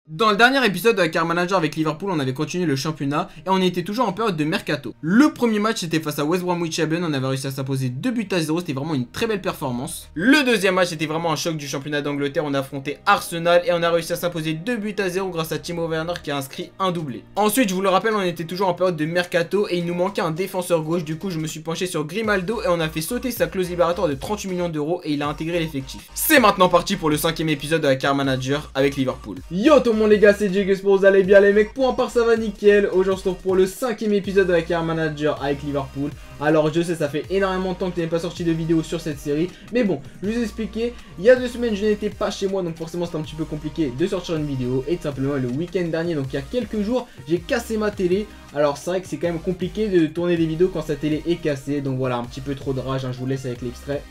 Dans le dernier épisode de Car Manager avec Liverpool, on avait continué le championnat et on était toujours en période de mercato. Le premier match c'était face à West Bromwich Albion, on avait réussi à s'imposer 2-0, c'était vraiment une très belle performance. Le deuxième match c'était vraiment un choc du championnat d'Angleterre, on a affronté Arsenal et on a réussi à s'imposer 2-0 grâce à Timo Werner qui a inscrit un doublé. Ensuite, je vous le rappelle, on était toujours en période de mercato et il nous manquait un défenseur gauche, du coup je me suis penché sur Grimaldo et on a fait sauter sa clause libératoire de 38 millions d'euros et il a intégré l'effectif. C'est maintenant parti pour le 5e épisode de la Car Manager avec Liverpool. Yo tout le monde les gars, c'est Jake, vous allez bien les mecs, pour part ça va nickel. Aujourd'hui on se retrouve pour le 5e épisode de la Car Manager avec Liverpool. Alors je sais, ça fait énormément de temps que je n'ai pas sorti de vidéo sur cette série, mais bon, je vous ai expliqué, il y a 2 semaines je n'étais pas chez moi, donc forcément c'était un petit peu compliqué de sortir une vidéo. Et tout simplement le week-end dernier, donc il y a quelques jours, j'ai cassé ma télé. Alors c'est vrai que c'est quand même compliqué de tourner des vidéos quand sa télé est cassée, donc voilà, un petit peu trop de rage, hein, je vous laisse avec l'extrait.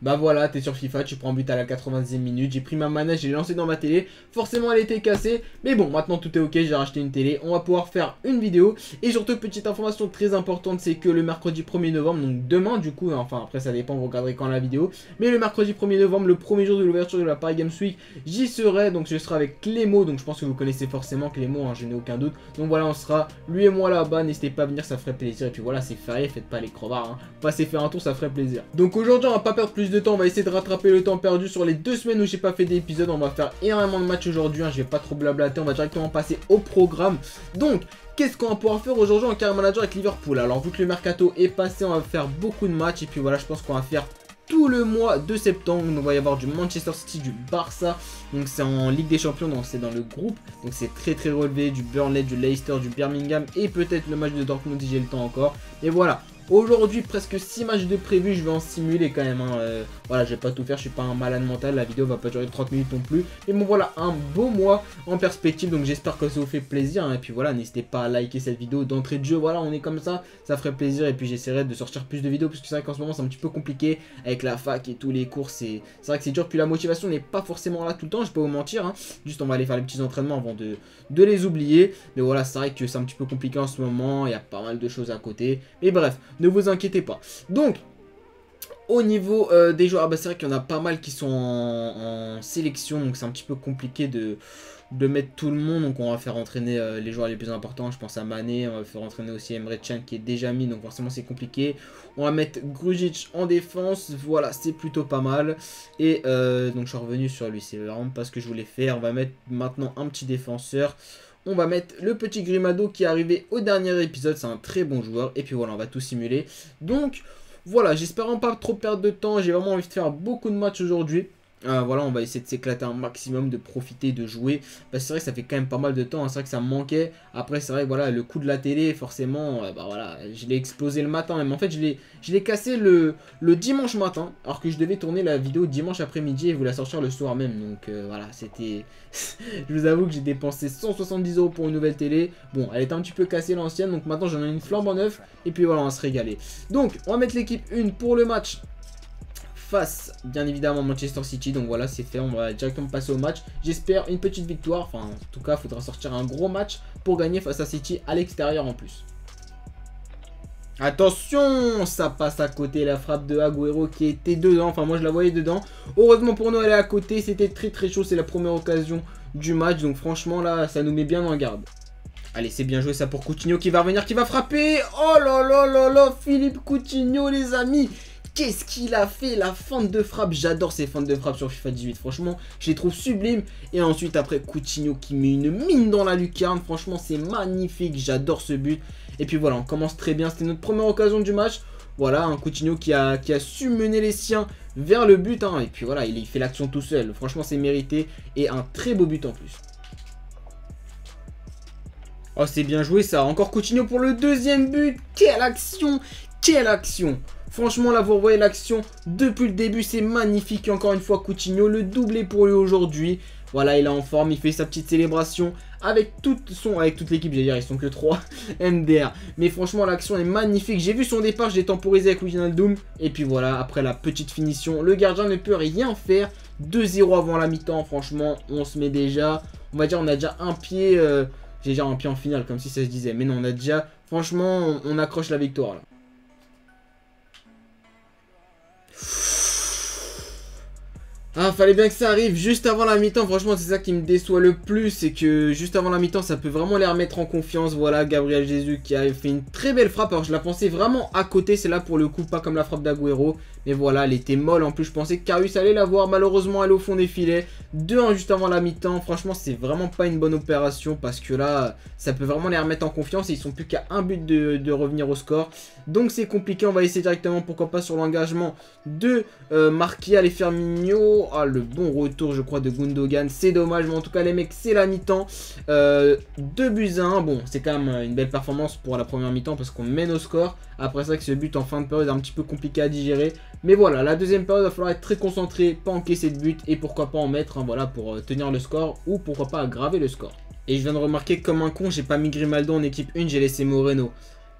Bah voilà, t'es sur FIFA, tu prends but à la 90e minute, j'ai pris ma manette, j'ai lancé dans ma télé, forcément elle était cassée, mais bon, maintenant tout est ok, j'ai racheté une télé, on va pouvoir faire une vidéo, et surtout petite information très importante, c'est que le mercredi 1er novembre, donc demain du coup, enfin après ça dépend, vous regarderez quand la vidéo, mais le mercredi 1er novembre, le premier jour de l'ouverture de la Paris Games Week, j'y serai, donc je serai avec Clémo, donc je pense que vous connaissez forcément Clémo, hein, je n'ai aucun doute, donc voilà, on sera lui et moi là-bas, n'hésitez pas à venir, ça ferait plaisir, et puis voilà, c'est férié, faites pas les crevards, hein. Passez faire un tour, ça ferait plaisir. Donc aujourd'hui on va pas perdre plus de temps, on va essayer de rattraper le temps perdu sur les 2 semaines où j'ai pas fait d'épisode. On va faire énormément de matchs aujourd'hui, hein. Je vais pas trop blablater, on va directement passer au programme. Donc qu'est-ce qu'on va pouvoir faire aujourd'hui en Car Manager avec Liverpool? Alors vu que le mercato est passé, on va faire beaucoup de matchs, et puis voilà, je pense qu'on va faire tout le mois de septembre. Donc il va y avoir du Manchester City, du Barça, donc c'est en Ligue des Champions, donc c'est dans le groupe, donc c'est très relevé, du Burnley, du Leicester, du Birmingham et peut-être le match de Dortmund si j'ai le temps encore. Et voilà, aujourd'hui presque 6 matchs de prévu, je vais en simuler quand même, hein. Voilà, je vais pas tout faire, je suis pas un malade mental, la vidéo va pas durer 30 minutes non plus. Mais bon voilà, un beau mois en perspective, donc j'espère que ça vous fait plaisir, hein. Et puis voilà, n'hésitez pas à liker cette vidéo d'entrée de jeu, voilà, on est comme ça ferait plaisir. Et puis j'essaierai de sortir plus de vidéos, parce que c'est vrai qu'en ce moment c'est un petit peu compliqué avec la fac et tous les cours, c'est vrai que c'est dur, puis la motivation n'est pas forcément là tout le temps, je peux vous mentir, hein. Juste on va aller faire les petits entraînements avant de les oublier. Mais voilà, c'est vrai que c'est un petit peu compliqué en ce moment, il y a pas mal de choses à côté, mais bref, ne vous inquiétez pas. Donc au niveau des joueurs, bah c'est vrai qu'il y en a pas mal qui sont en sélection, donc c'est un petit peu compliqué de mettre tout le monde. Donc on va faire entraîner les joueurs les plus importants, je pense à Mané, on va faire entraîner aussi Emre Can qui est déjà mis, donc forcément c'est compliqué. On va mettre Grujic en défense, voilà, c'est plutôt pas mal. Et donc je suis revenu sur lui, c'est vraiment pas ce que je voulais faire. On va mettre maintenant un petit défenseur. On va mettre le petit Grimaldo qui est arrivé au dernier épisode, c'est un très bon joueur. Et puis voilà, on va tout simuler. Donc voilà, j'espère pas trop perdre de temps, j'ai vraiment envie de faire beaucoup de matchs aujourd'hui. Voilà, on va essayer de s'éclater un maximum, de profiter, de jouer. Parce que c'est vrai que ça fait quand même pas mal de temps, hein. C'est vrai que ça me manquait. Après c'est vrai que voilà, le coup de la télé, forcément, bah voilà, je l'ai explosé le matin. Mais en fait je l'ai cassé le dimanche matin, alors que je devais tourner la vidéo dimanche après-midi et vous la sortir le soir même. Donc voilà, c'était... Je vous avoue que j'ai dépensé 170 € pour une nouvelle télé. Bon, elle est un petit peu cassée l'ancienne, donc maintenant j'en ai une flambe en neuf. Et puis voilà, on va se régaler. Donc on va mettre l'équipe 1 pour le match face bien évidemment Manchester City. Donc voilà, c'est fait, on va directement passer au match. J'espère une petite victoire, enfin en tout cas il faudra sortir un gros match pour gagner face à City à l'extérieur en plus. Attention, ça passe à côté, la frappe de Agüero qui était dedans, enfin moi je la voyais dedans. Heureusement pour nous elle est à côté, c'était très chaud, c'est la première occasion du match, donc franchement là ça nous met bien en garde. Allez, c'est bien joué ça pour Coutinho qui va revenir, qui va frapper. Oh là, Philippe Coutinho les amis. Qu'est-ce qu'il a fait, la feinte de frappe, j'adore ces feintes de frappe sur FIFA 18, franchement, je les trouve sublimes. Et ensuite après Coutinho qui met une mine dans la lucarne, franchement c'est magnifique, j'adore ce but. Et puis voilà, on commence très bien, c'était notre première occasion du match. Voilà, un Coutinho qui a su mener les siens vers le but, hein. Et puis voilà, il fait l'action tout seul, franchement c'est mérité. Et un très beau but en plus. Oh c'est bien joué ça, encore Coutinho pour le deuxième but, quelle action, quelle action. Franchement là vous voyez l'action depuis le début, c'est magnifique. Et encore une fois Coutinho, le doublé pour lui aujourd'hui. Voilà, il est en forme, il fait sa petite célébration avec toute l'équipe, j'allais dire, ils sont que 3 MDR. Mais franchement l'action est magnifique, j'ai vu son départ, je l'ai temporisé avec Wijnaldum. Et puis voilà, après la petite finition, le gardien ne peut rien faire. 2-0 avant la mi-temps, franchement on se met déjà, on va dire on a déjà un pied, j'ai déjà un pied en finale comme si ça se disait. Mais non, on a déjà, franchement on accroche la victoire là. Ah, fallait bien que ça arrive juste avant la mi-temps. Franchement, c'est ça qui me déçoit le plus. C'est que juste avant la mi-temps, ça peut vraiment les remettre en confiance. Voilà, Gabriel Jesus qui a fait une très belle frappe. Alors, je la pensais vraiment à côté. C'est là pour le coup, pas comme la frappe d'Agüero. Mais voilà, elle était molle. En plus, je pensais que Karius allait la voir. Malheureusement, elle est au fond des filets. 2-1 juste avant la mi-temps. Franchement, c'est vraiment pas une bonne opération. Parce que là, ça peut vraiment les remettre en confiance. Et ils sont plus qu'à un but de revenir au score. Donc, c'est compliqué. On va essayer directement, pourquoi pas, sur l'engagement de Marquis. Allez, Firmino. Ah, le bon retour, je crois, de Gundogan. C'est dommage, mais en tout cas, les mecs, c'est la mi-temps. 2-1. Bon, c'est quand même une belle performance pour la première mi-temps parce qu'on mène au score. Après ça, que ce but en fin de période est un petit peu compliqué à digérer. Mais voilà, la deuxième période, il va falloir être très concentré, pas encaisser de but et pourquoi pas en mettre, hein, voilà, pour tenir le score ou pourquoi pas aggraver le score. Et je viens de remarquer que comme un con, j'ai pas mis Grimaldo en équipe 1, j'ai laissé Moreno.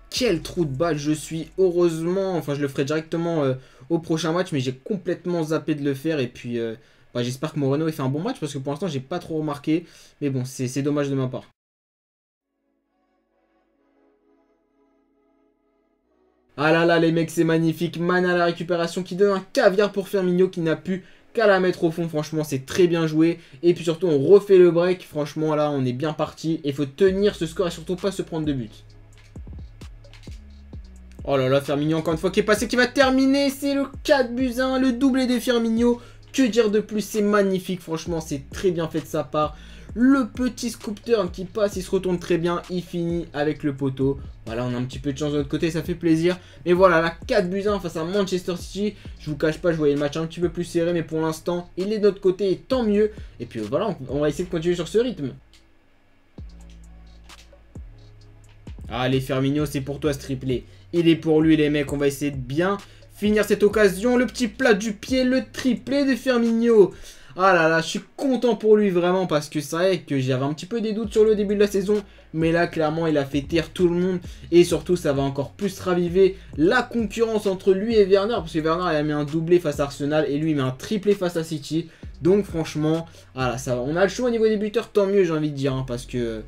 Quel trou de balle je suis, heureusement, enfin je le ferai directement au prochain match, mais j'ai complètement zappé de le faire, et puis bah, j'espère que Moreno ait fait un bon match, parce que pour l'instant j'ai pas trop remarqué, mais bon, c'est dommage de ma part. Ah là là les mecs, c'est magnifique, Man à la récupération qui donne un caviar pour Firmino qui n'a plus qu'à la mettre au fond, franchement c'est très bien joué, et puis surtout on refait le break, franchement là on est bien parti, et il faut tenir ce score et surtout pas se prendre de but. Oh là là, Firmino encore une fois qui est passé, qui va terminer. C'est le 4-1, le doublé de Firmino. Que dire de plus, c'est magnifique. Franchement, c'est très bien fait de sa part. Le petit scoop turn qui passe, il se retourne très bien. Il finit avec le poteau. Voilà, on a un petit peu de chance de notre côté, ça fait plaisir. Mais voilà, la 4-1 face à Manchester City. Je vous cache pas, je voyais le match un petit peu plus serré. Mais pour l'instant, il est de notre côté et tant mieux. Et puis voilà, on va essayer de continuer sur ce rythme. Allez, Firmino, c'est pour toi ce triplé. Il est pour lui, les mecs. On va essayer de bien finir cette occasion. Le petit plat du pied, le triplé de Firmino. Ah là là, je suis content pour lui vraiment parce que c'est vrai que j'avais un petit peu des doutes sur le début de la saison. Mais là, clairement, il a fait taire tout le monde. Et surtout, ça va encore plus raviver la concurrence entre lui et Werner. Parce que Werner, il a mis un doublé face à Arsenal et lui, il met un triplé face à City. Donc franchement, voilà, ça va. On a le choix au niveau des buteurs, tant mieux, j'ai envie de dire. Hein, parce que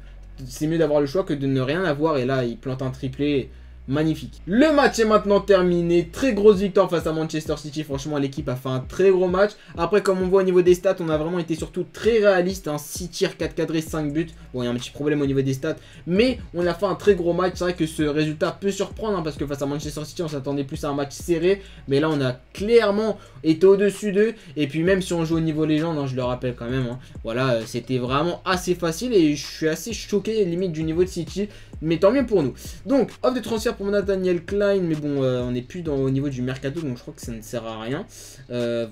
c'est mieux d'avoir le choix que de ne rien avoir. Et là, il plante un triplé. Magnifique. Le match est maintenant terminé. Très grosse victoire face à Manchester City. Franchement, l'équipe a fait un très gros match. Après, comme on voit au niveau des stats, on a vraiment été surtout très réaliste. Hein. 6 tirs, 4 cadrés, 5 buts. Bon, il y a un petit problème au niveau des stats. Mais on a fait un très gros match. C'est vrai que ce résultat peut surprendre. Hein, parce que face à Manchester City, on s'attendait plus à un match serré. Mais là, on a clairement été au-dessus d'eux. Et puis, même si on joue au niveau légende, hein, je le rappelle quand même. Hein, voilà, c'était vraiment assez facile. Et je suis assez choqué, limite, du niveau de City. Mais tant mieux pour nous. Donc, offre de transfert pour Nathaniel Klein. Mais bon, on n'est plus au niveau du mercato. Donc, je crois que ça ne sert à rien.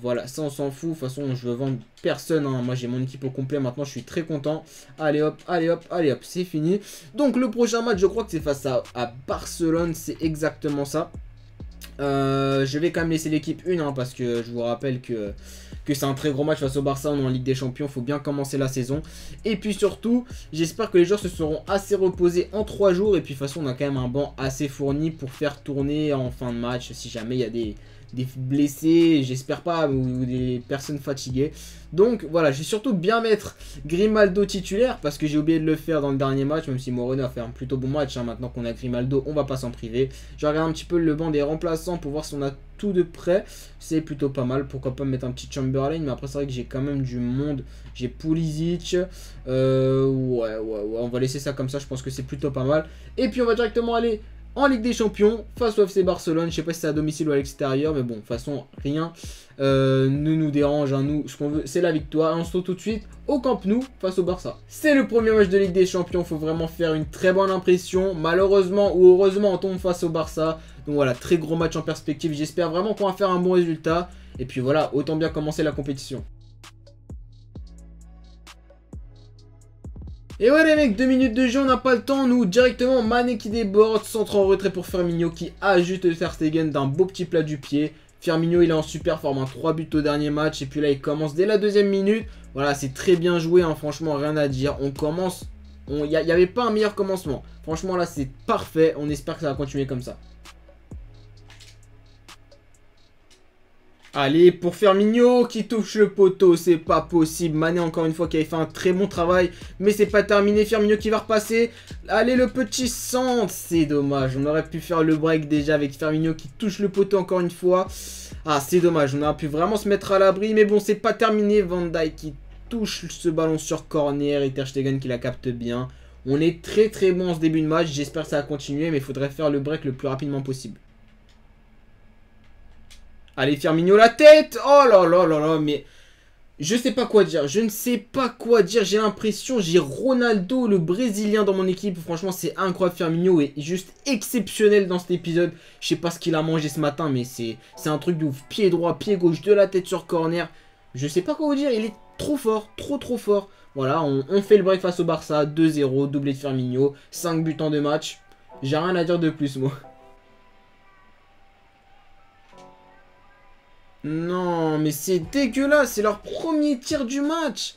Voilà, ça, on s'en fout. De toute façon, je veux vendre personne. Hein. Moi, j'ai mon équipe au complet. Maintenant, je suis très content. Allez hop, allez hop, allez hop. C'est fini. Donc, le prochain match, je crois que c'est face à Barcelone. C'est exactement ça. Je vais quand même laisser l'équipe 1 hein, parce que je vous rappelle que c'est un très gros match face au Barça, on est en Ligue des Champions, il faut bien commencer la saison. Et puis surtout, j'espère que les joueurs se seront assez reposés en 3 jours. Et puis de toute façon, on a quand même un banc assez fourni pour faire tourner en fin de match si jamais il y a des blessés, j'espère pas, ou des personnes fatiguées. Donc voilà, je vais surtout bien mettre Grimaldo titulaire parce que j'ai oublié de le faire dans le dernier match, même si Moreno a fait un plutôt bon match. Hein. Maintenant qu'on a Grimaldo, on va pas s'en priver. Je regarde un petit peu le banc des remplaçants pour voir si on a tout de près. C'est plutôt pas mal, pourquoi pas mettre un petit Chamberlain, mais après c'est vrai que j'ai quand même du monde. J'ai Pulisic, ouais, on va laisser ça comme ça, je pense que c'est plutôt pas mal. Et puis on va directement aller en Ligue des Champions face au FC Barcelone. Je sais pas si c'est à domicile ou à l'extérieur, mais bon, de toute façon, rien ne nous dérange. Hein. Nous, ce qu'on veut, c'est la victoire. Et on se retrouve tout de suite au Camp Nou face au Barça. C'est le premier match de Ligue des Champions. Il faut vraiment faire une très bonne impression. Malheureusement ou heureusement, on tombe face au Barça. Donc voilà, très gros match en perspective. J'espère vraiment qu'on va faire un bon résultat. Et puis voilà, autant bien commencer la compétition. Et ouais les mecs, 2 minutes de jeu, on n'a pas le temps, nous directement Mané qui déborde, centre en retrait pour Firmino qui ajuste le Ter Stegen d'un beau petit plat du pied. Firmino il est en super forme, hein, 3 buts au dernier match et puis là il commence dès la 2e minute. Voilà, c'est très bien joué, hein, franchement rien à dire, on commence, il n'y avait pas un meilleur commencement. Franchement là c'est parfait, on espère que ça va continuer comme ça. Allez, pour Firmino qui touche le poteau, c'est pas possible. Mané encore une fois qui avait fait un très bon travail, mais c'est pas terminé. Firmino qui va repasser. Allez, le petit centre, c'est dommage. On aurait pu faire le break déjà avec Firmino qui touche le poteau encore une fois. Ah, c'est dommage, on aurait pu vraiment se mettre à l'abri, mais bon, c'est pas terminé. Van Dijk qui touche ce ballon sur corner et Ter Stegen qui la capte bien. On est très très bon en ce début de match, j'espère que ça va continuer, mais il faudrait faire le break le plus rapidement possible. Allez, Firmino, la tête! Oh là là là là, mais... Je sais pas quoi dire, je ne sais pas quoi dire, j'ai l'impression, j'ai Ronaldo, le Brésilien dans mon équipe, franchement c'est incroyable, Firmino est juste exceptionnel dans cet épisode, je sais pas ce qu'il a mangé ce matin, mais c'est un truc de ouf, pied droit, pied gauche, de la tête sur corner, je sais pas quoi vous dire, il est trop fort, trop fort, voilà, on fait le break face au Barça, 2-0, doublé de Firmino, 5 buts en 2 matchs, j'ai rien à dire de plus moi. Non, mais c'est dégueulasse, c'est leur premier tir du match.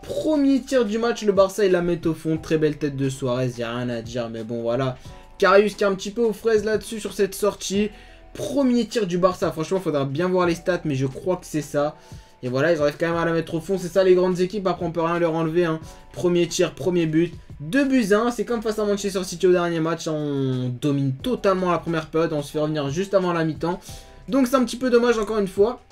Premier tir du match, le Barça, ils la mettent au fond. Très belle tête de Suarez, il n'y a rien à dire, mais bon, voilà. Karius qui est un petit peu aux fraises là-dessus sur cette sortie. Premier tir du Barça, franchement, il faudra bien voir les stats, mais je crois que c'est ça. Et voilà, ils arrivent quand même à la mettre au fond, c'est ça les grandes équipes, après on peut rien leur enlever. Hein. Premier tir, premier but, 2-1, c'est comme face à Manchester City au dernier match. On domine totalement la première période, on se fait revenir juste avant la mi-temps. Donc c'est un petit peu dommage encore une fois.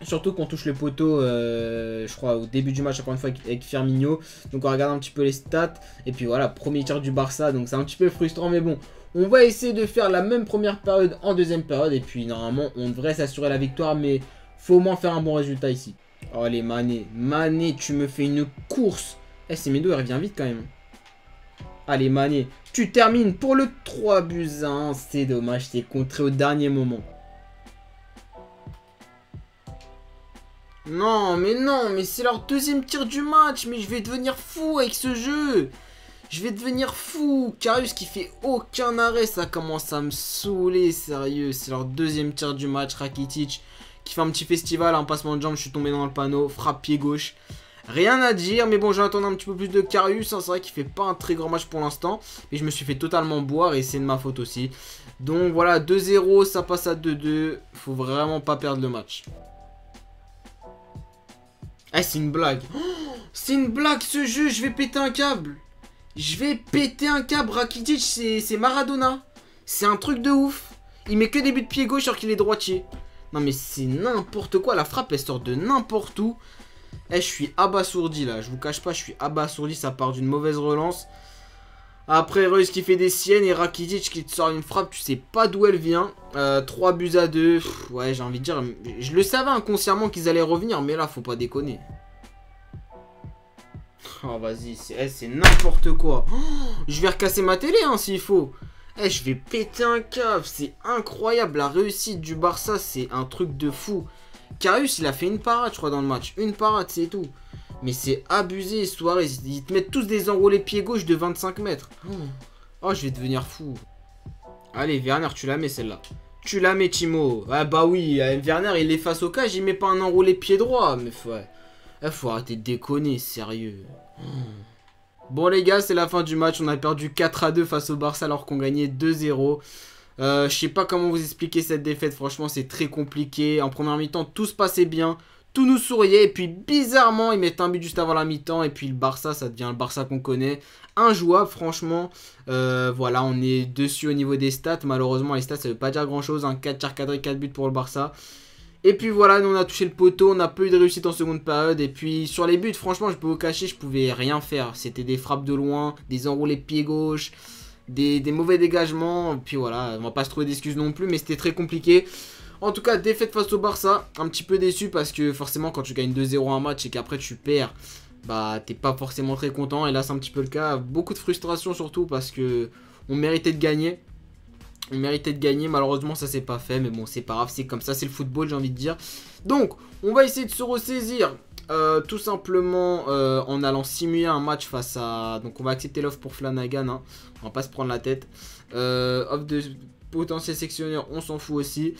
Surtout qu'on touche le poteau, je crois, au début du match, encore une fois, avec Firmino. Donc on regarde un petit peu les stats. Et puis voilà, premier tir du Barça. Donc c'est un petit peu frustrant, mais bon. On va essayer de faire la même première période en deuxième période. Et puis normalement, on devrait s'assurer la victoire. Mais faut au moins faire un bon résultat ici. Oh les Mané. Mané, tu me fais une course. Eh, Semedo, il revient vite quand même. Allez, Mané, tu termines pour le 3-1. C'est dommage, c'est contré au dernier moment. Non, mais c'est leur deuxième tir du match. Mais je vais devenir fou avec ce jeu. Je vais devenir fou. Karius qui fait aucun arrêt. Ça commence à me saouler, sérieux. C'est leur deuxième tir du match. Rakitic qui fait un petit festival. Un passement de jambe, je suis tombé dans le panneau. Frappe pied gauche. Rien à dire. Mais bon, j'attends un petit peu plus de Karius. Hein. C'est vrai qu'il fait pas un très grand match pour l'instant. Mais je me suis fait totalement boire. Et c'est de ma faute aussi. Donc voilà, 2-0. Ça passe à 2-2. Faut vraiment pas perdre le match. Eh, c'est une blague. Oh, c'est une blague ce jeu, je vais péter un câble. Je vais péter un câble. Rakitic, c'est Maradona. C'est un truc de ouf. Il met que des buts de pied gauche alors qu'il est droitier. Non mais c'est n'importe quoi. La frappe elle sort de n'importe où. Eh, je suis abasourdi là. Je vous cache pas, je suis abasourdi. Ça part d'une mauvaise relance. Après Reus qui fait des siennes et Rakitic qui te sort une frappe. Tu sais pas d'où elle vient. 3-2. Ouais, j'ai envie de dire. Je le savais inconsciemment qu'ils allaient revenir. Mais là, faut pas déconner. Oh, vas-y. C'est n'importe quoi. Oh, je vais recasser ma télé hein, s'il faut. Eh, je vais péter un câble. C'est incroyable. La réussite du Barça, c'est un truc de fou. Karius, il a fait une parade, je crois, dans le match. Une parade, c'est tout. Mais c'est abusé, Suarez. Ils te mettent tous des enroulés pied gauche de 25 mètres. Oh, je vais devenir fou. Allez, Werner, tu la mets celle-là. Tu la mets, Timo. Ah bah oui, Werner, il est face au cage, il met pas un enroulé pied droit. Mais faut arrêter de déconner, sérieux. Bon les gars, c'est la fin du match. On a perdu 4-2 face au Barça alors qu'on gagnait 2-0. Je sais pas comment vous expliquer cette défaite. Franchement, c'est très compliqué. En première mi-temps, tout se passait bien. Tout nous souriait. Et puis, bizarrement, ils mettent un but juste avant la mi-temps. Et puis, le Barça, ça devient le Barça qu'on connaît. Injouable, franchement. Voilà, on est dessus au niveau des stats. Malheureusement, les stats, ça veut pas dire grand-chose. 4 tirs cadrés, 4 buts pour le Barça. Et puis, voilà, nous, on a touché le poteau. On n'a pas eu de réussite en seconde période. Et puis, sur les buts, franchement, je peux vous cacher, je pouvais rien faire. C'était des frappes de loin, des enroulés pied gauche. Des mauvais dégagements, puis voilà, on va pas se trouver d'excuses non plus, mais c'était très compliqué. En tout cas, défaite face au Barça, un petit peu déçu parce que forcément quand tu gagnes 2-0 un match et qu'après tu perds, bah t'es pas forcément très content, et là c'est un petit peu le cas. Beaucoup de frustration surtout parce que on méritait de gagner. On méritait de gagner, malheureusement ça s'est pas fait, mais bon c'est pas grave, c'est comme ça, c'est le football j'ai envie de dire. Donc, on va essayer de se ressaisir. Tout simplement en allant simuler un match face à... Donc on va accepter l'offre pour Flanagan, hein. On va pas se prendre la tête. Offre de potentiel sectionneur, on s'en fout aussi.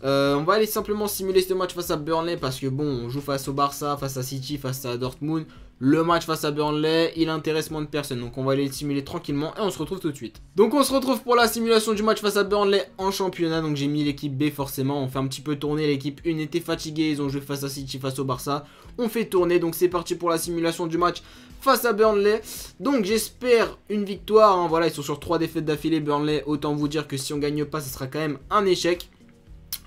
On va aller simplement simuler ce match face à Burnley parce que bon, on joue face au Barça, face à City, face à Dortmund. Le match face à Burnley, il intéresse moins de personnes. Donc on va aller le simuler tranquillement et on se retrouve tout de suite. Donc on se retrouve pour la simulation du match face à Burnley en championnat. Donc j'ai mis l'équipe B forcément. On fait un petit peu tourner. L'équipe 1 était fatiguée. Ils ont joué face à City, face au Barça. On fait tourner. Donc c'est parti pour la simulation du match face à Burnley. Donc j'espère une victoire. Hein. Voilà, ils sont sur 3 défaites d'affilée Burnley. Autant vous dire que si on gagne pas, ce sera quand même un échec.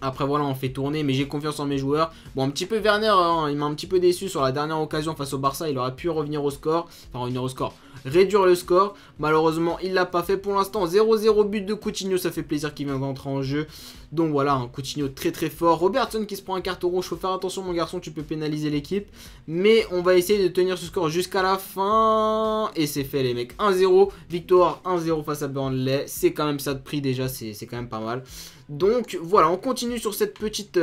Après voilà, on fait tourner, mais j'ai confiance en mes joueurs. Bon, un petit peu Werner, hein, il m'a un petit peu déçu sur la dernière occasion face au Barça. Il aurait pu revenir au score, enfin revenir au score, réduire le score. Malheureusement, il l'a pas fait pour l'instant. 0-0 but de Coutinho, ça fait plaisir qu'il vient d'entrer en jeu. Donc voilà, un Coutinho très très fort. Robertson qui se prend un carton rouge, faut faire attention mon garçon, tu peux pénaliser l'équipe. Mais on va essayer de tenir ce score jusqu'à la fin. Et c'est fait les mecs, 1-0, victoire 1-0 face à Burnley. C'est quand même ça de prix déjà, c'est quand même pas mal. Donc voilà, on continue sur cette petite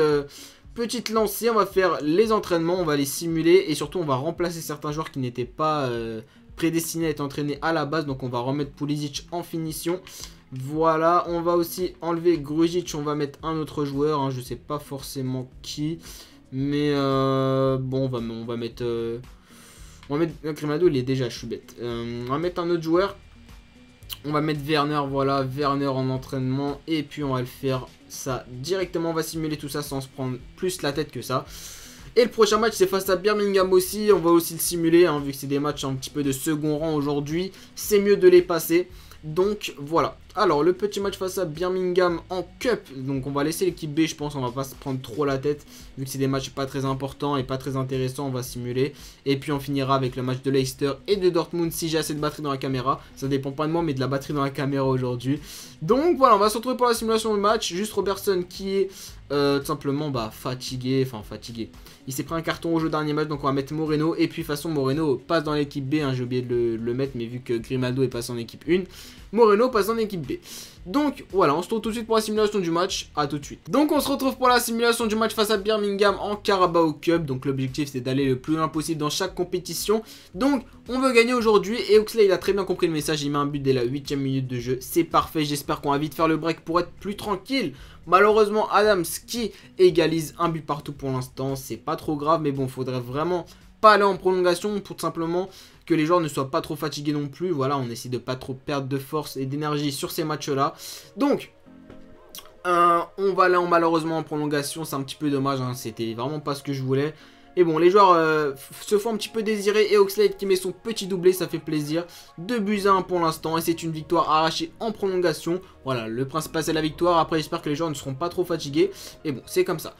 lancée. On va faire les entraînements, on va les simuler. Et surtout on va remplacer certains joueurs qui n'étaient pas prédestinés à être entraînés à la base. Donc on va remettre Pulisic en finition. Voilà, on va aussi enlever Grujic. On va mettre un autre joueur, hein, je sais pas forcément qui. Mais bon, on va mettre Grimado, il est déjà, je suis bête. On va mettre un autre joueur. On va mettre Werner, voilà, Werner en entraînement. Et puis on va le faire ça directement. On va simuler tout ça sans se prendre plus la tête que ça. Et le prochain match c'est face à Birmingham aussi. On va aussi le simuler, hein, vu que c'est des matchs un petit peu de second rang aujourd'hui. C'est mieux de les passer. Donc voilà. Alors le petit match face à Birmingham en Cup. Donc on va laisser l'équipe B, je pense. On va pas se prendre trop la tête. Vu que c'est des matchs pas très importants et pas très intéressants, on va simuler. Et puis on finira avec le match de Leicester et de Dortmund si j'ai assez de batterie dans la caméra. Ça dépend pas de moi mais de la batterie dans la caméra aujourd'hui. Donc voilà, on va se retrouver pour la simulation de match. Juste Robertson qui est tout simplement fatigué. Enfin fatigué. Il s'est pris un carton rouge au dernier match, donc on va mettre Moreno. Et puis de toute façon Moreno passe dans l'équipe B, hein, j'ai oublié de le mettre, mais vu que Grimaldo est passé en équipe 1, Moreno passe en équipe B. Donc voilà, on se retrouve tout de suite pour la simulation du match, à tout de suite. Donc on se retrouve pour la simulation du match face à Birmingham en Carabao Cup. Donc l'objectif c'est d'aller le plus loin possible dans chaque compétition. Donc on veut gagner aujourd'hui et Oxley il a très bien compris le message, il met un but dès la 8ème minute de jeu. C'est parfait, j'espère qu'on va vite faire le break pour être plus tranquille. Malheureusement Adams qui égalise un but partout pour l'instant, c'est pas trop grave mais bon, faudrait vraiment pas aller en prolongation pour tout simplement que les joueurs ne soient pas trop fatigués non plus. Voilà, on essaie de pas trop perdre de force et d'énergie sur ces matchs-là. Donc, on va aller malheureusement en prolongation. C'est un petit peu dommage, hein, c'était vraiment pas ce que je voulais. Et bon, les joueurs se font un petit peu désirer. Et Oxlade qui met son petit doublé, ça fait plaisir. 2-1 pour l'instant. Et c'est une victoire arrachée en prolongation. Voilà, le principal c'est la victoire. Après, j'espère que les joueurs ne seront pas trop fatigués. Et bon, c'est comme ça.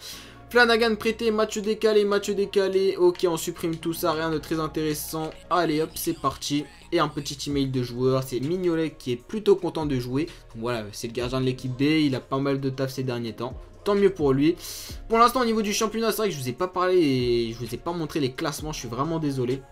Flanagan prêté, match décalé, match décalé. Ok, on supprime tout ça, rien de très intéressant. Allez hop, c'est parti. Et un petit email de joueur, c'est Mignolet qui est plutôt content de jouer. Donc voilà, c'est le gardien de l'équipe B, il a pas mal de taf ces derniers temps. Tant mieux pour lui. Pour l'instant, au niveau du championnat, c'est vrai que je vous ai pas parlé et je vous ai pas montré les classements, je suis vraiment désolé.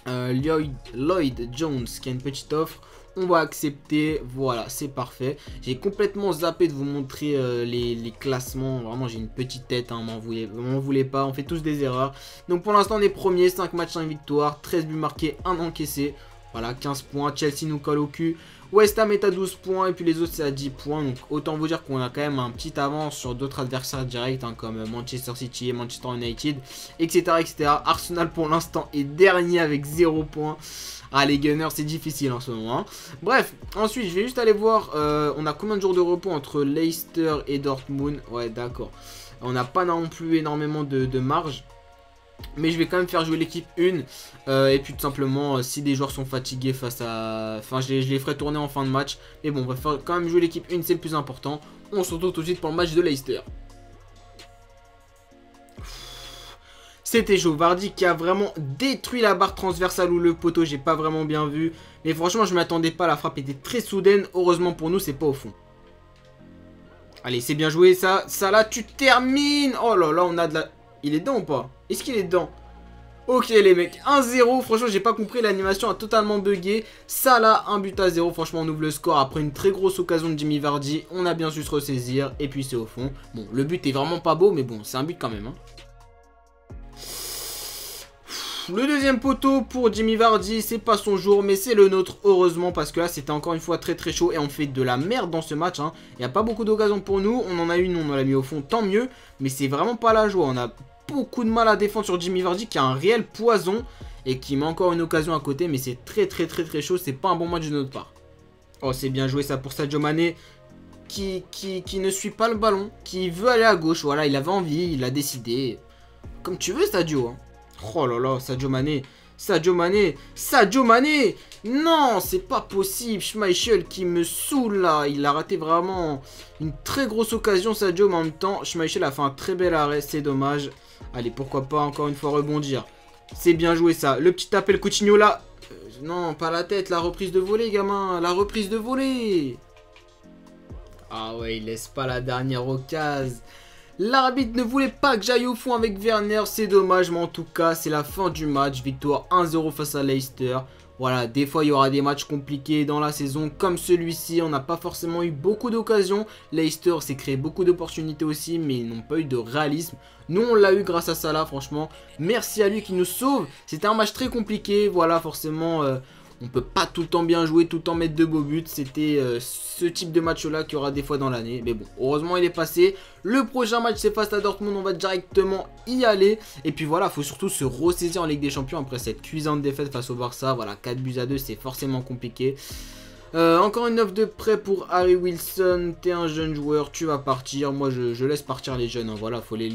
Lloyd Jones qui a une petite offre. On va accepter, voilà, c'est parfait. J'ai complètement zappé de vous montrer les classements. Vraiment, j'ai une petite tête, hein, m'en voulez pas, on fait tous des erreurs. Donc pour l'instant, on est premier, 5 matchs, 5 victoires, 13 buts marqués, 1 encaissé. Voilà, 15 points, Chelsea nous colle au cul. West Ham est à 12 points et puis les autres c'est à 10 points. Donc autant vous dire qu'on a quand même un petit avance sur d'autres adversaires directs, hein, comme Manchester City et Manchester United, etc. etc. Arsenal pour l'instant est dernier avec 0 points. Ah les Gunners c'est difficile en ce moment, hein. Bref, ensuite je vais juste aller voir, on a combien de jours de repos entre Leicester et Dortmund. Ouais d'accord, on n'a pas non plus énormément de marge. Mais je vais quand même faire jouer l'équipe 1. Et puis tout simplement, si des joueurs sont fatigués face à... Enfin, je les ferai tourner en fin de match. Mais bon, on va faire quand même jouer l'équipe 1, c'est le plus important. On se retrouve tout de suite pour le match de Leicester. C'était chaud. Vardy qui a vraiment détruit la barre transversale ou le poteau. J'ai pas vraiment bien vu. Mais franchement, je m'attendais pas. La frappe était très soudaine. Heureusement pour nous, c'est pas au fond. Allez, c'est bien joué ça. Ça là, tu termines. Oh là là, on a de la... Il est dedans ou pas? Est-ce qu'il est dedans? Ok les mecs, 1-0, franchement j'ai pas compris, l'animation a totalement bugué. Ça là, 1 but à 0, franchement on ouvre le score après une très grosse occasion de Jimmy Vardy. On a bien su se ressaisir et puis c'est au fond. Bon, le but est vraiment pas beau mais bon, c'est un but quand même, hein. Le deuxième poteau pour Jimmy Vardy, c'est pas son jour mais c'est le nôtre heureusement parce que là c'était encore une fois très très chaud et on fait de la merde dans ce match, hein. Il n'y a pas beaucoup d'occasions pour nous, on en a une, on l'a mis au fond, tant mieux. Mais c'est vraiment pas la joie, on a beaucoup de mal à défendre sur Jimmy Vardy qui a un réel poison et qui met encore une occasion à côté mais c'est très chaud, c'est pas un bon match de notre part. Oh c'est bien joué ça pour Sadio Mané qui ne suit pas le ballon, qui veut aller à gauche, voilà il avait envie, il a décidé. Comme tu veux Sadio, hein. Oh là là, Sadio Mané, Sadio Mané. Sadio Mané. Non, c'est pas possible. Schmeichel qui me saoule là. Il a raté vraiment une très grosse occasion, Sadio. Mais en même temps, Schmeichel a fait un très bel arrêt. C'est dommage. Allez, pourquoi pas encore une fois rebondir. C'est bien joué ça. Le petit appel Coutinho là. Non, pas la tête. La reprise de volée, gamin. La reprise de volée. Ah ouais, il laisse pas la dernière occasion. L'arbitre ne voulait pas que j'aille au fond avec Werner, c'est dommage, mais en tout cas, c'est la fin du match. Victoire 1-0 face à Leicester. Voilà, des fois, il y aura des matchs compliqués dans la saison, comme celui-ci. On n'a pas forcément eu beaucoup d'occasions. Leicester s'est créé beaucoup d'opportunités aussi, mais ils n'ont pas eu de réalisme. Nous, on l'a eu grâce à Salah, franchement. Merci à lui qui nous sauve. C'était un match très compliqué. Voilà, forcément... on peut pas tout le temps bien jouer, tout le temps mettre de beaux buts. C'était ce type de match-là qu'il y aura des fois dans l'année. Mais bon, heureusement, il est passé. Le prochain match, c'est face à Dortmund. On va directement y aller. Et puis voilà, il faut surtout se ressaisir en Ligue des Champions après cette cuisante défaite face au Barça. Voilà, 4-2, c'est forcément compliqué. Encore une offre de prêt pour Harry Wilson. T'es un jeune joueur, tu vas partir. Moi, je laisse partir les jeunes. Hein. Voilà, faut les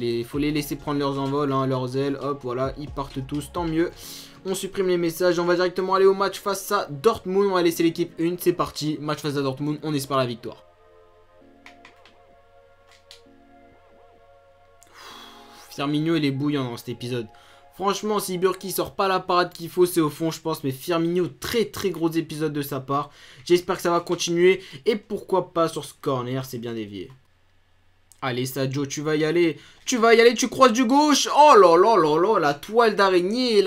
laisser prendre leurs envols, hein, leurs ailes. Hop, voilà, ils partent tous, tant mieux. On supprime les messages, on va directement aller au match face à Dortmund. On va laisser l'équipe 1, c'est parti. Match face à Dortmund, on espère la victoire. Firmino, il est bouillant dans cet épisode. Franchement, si Burki sort pas la parade qu'il faut, c'est au fond, je pense. Mais Firmino, très gros épisode de sa part. J'espère que ça va continuer. Et pourquoi pas sur ce corner, c'est bien dévié. Allez Sadio, tu vas y aller, tu croises du gauche. Oh là là là là, la toile d'araignée,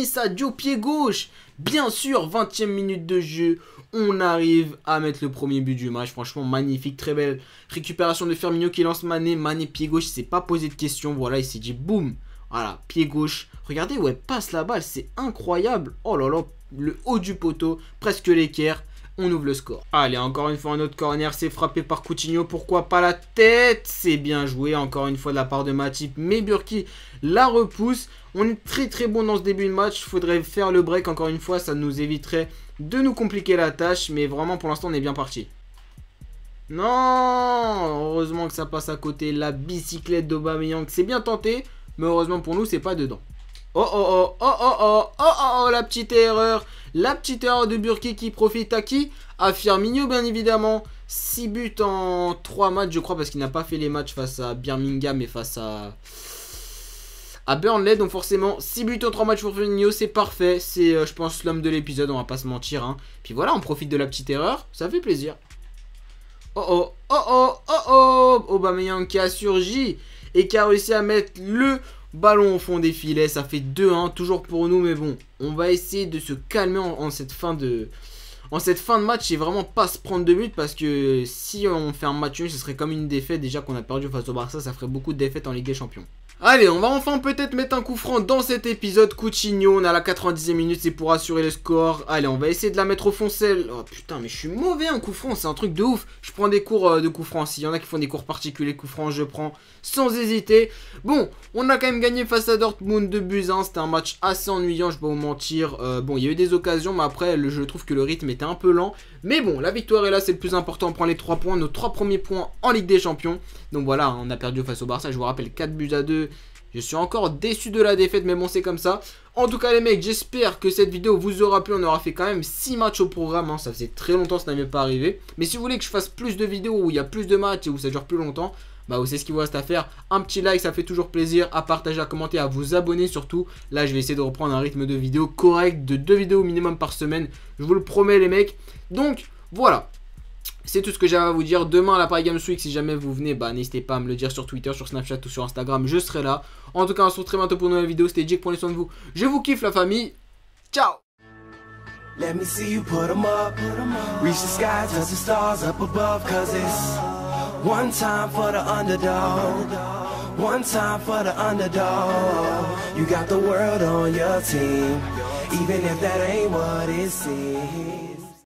Sadio, pied gauche. Bien sûr, 20e minute de jeu, on arrive à mettre le premier but du match. Franchement, magnifique, très belle récupération de Firmino qui lance Mané. Mané, pied gauche, il s'est pas posé de questions, voilà, il s'est dit boum. Voilà, pied gauche. Regardez où elle passe la balle, c'est incroyable. Oh là là, le haut du poteau, presque l'équerre. On ouvre le score. Allez, encore une fois, un autre corner. C'est frappé par Coutinho. Pourquoi pas la tête? C'est bien joué. Encore une fois de la part de Matip. Mais Burki la repousse. On est très bon dans ce début de match. Il faudrait faire le break encore une fois. Ça nous éviterait de nous compliquer la tâche. Mais vraiment, pour l'instant, on est bien parti. Non! Heureusement que ça passe à côté. La bicyclette d'Aubameyang. C'est bien tenté. Mais heureusement pour nous, c'est pas dedans. Oh, la petite erreur. La petite erreur de Burki qui profite à qui? À Firmino, bien évidemment. 6 buts en 3 matchs, je crois, parce qu'il n'a pas fait les matchs face à Birmingham et face à Burnley. Donc forcément, 6 buts en 3 matchs pour Firmino, c'est parfait. C'est, je pense, l'homme de l'épisode, on va pas se mentir. Hein. Puis voilà, on profite de la petite erreur. Ça fait plaisir. Aubameyang qui a surgi et qui a réussi à mettre le ballon au fond des filets, ça fait 2-1, toujours pour nous, mais bon, on va essayer de se calmer en cette fin de match et vraiment pas se prendre de but parce que si on fait un match nul, ce serait comme une défaite déjà qu'on a perdu face au Barça, ça ferait beaucoup de défaites en Ligue des Champions. Allez, on va enfin peut-être mettre un coup franc dans cet épisode. Coutinho, on a la 90e minute, c'est pour assurer le score. Allez, on va essayer de la mettre au fond celle. Oh putain, mais je suis mauvais en coup franc, c'est un truc de ouf. Je prends des cours de coup franc. S'il y en a qui font des cours particuliers coup franc, je prends sans hésiter. Bon, on a quand même gagné face à Dortmund 2-1. C'était un match assez ennuyant, je vais pas vous mentir. Bon, il y a eu des occasions, mais après, je trouve que le rythme était un peu lent. Mais bon, la victoire est là, c'est le plus important. On prend les 3 points, nos 3 premiers points en Ligue des Champions. Donc voilà, on a perdu face au Barça, je vous rappelle 4-2. Je suis encore déçu de la défaite, mais bon, c'est comme ça. En tout cas, les mecs, j'espère que cette vidéo vous aura plu. On aura fait quand même 6 matchs au programme. Hein. Ça faisait très longtemps, ça n'avait pas arrivé. Mais si vous voulez que je fasse plus de vidéos où il y a plus de matchs et où ça dure plus longtemps, bah vous savez ce qu'il vous reste à faire. Un petit like, ça fait toujours plaisir. À partager, à commenter, à vous abonner surtout. Là, je vais essayer de reprendre un rythme de vidéo correct, de 2 vidéos minimum par semaine. Je vous le promets, les mecs. Donc, voilà. C'est tout ce que j'avais à vous dire. Demain à la Paris Games Week, si jamais vous venez, bah n'hésitez pas à me le dire sur Twitter, sur Snapchat ou sur Instagram, je serai là. En tout cas, on se retrouve très bientôt pour une nouvelle vidéo. C'était Jake, prenez soin de vous. Je vous kiffe la famille. Ciao. Let me see you put 'em up. Reach the sky, touch the stars up above. Cause it's one time for the underdog. One time for the underdog. You got the world on your team, even if that ain't what it seems.